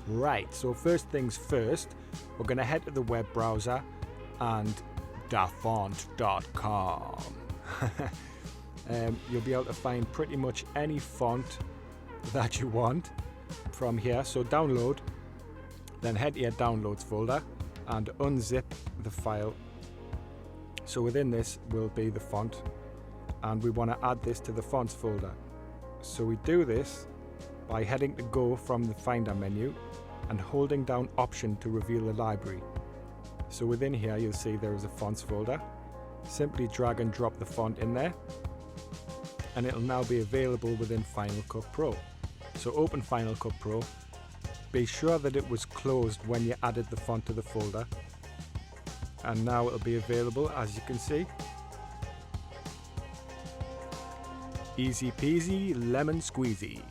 Right, so first things first, we're going to head to the web browser and dafont.com. You'll be able to find pretty much any font that you want from here. So download, then head to your downloads folder and unzip the file. So within this will be the font, and we want to add this to the fonts folder. So we do this by heading to go from the Finder menu and holding down Option to reveal the library. So within here you'll see there is a fonts folder. Simply drag and drop the font in there and it'll now be available within Final Cut Pro. So open Final Cut Pro, be sure that it was closed when you added the font to the folder, and now it'll be available as you can see. Easy peasy lemon squeezy.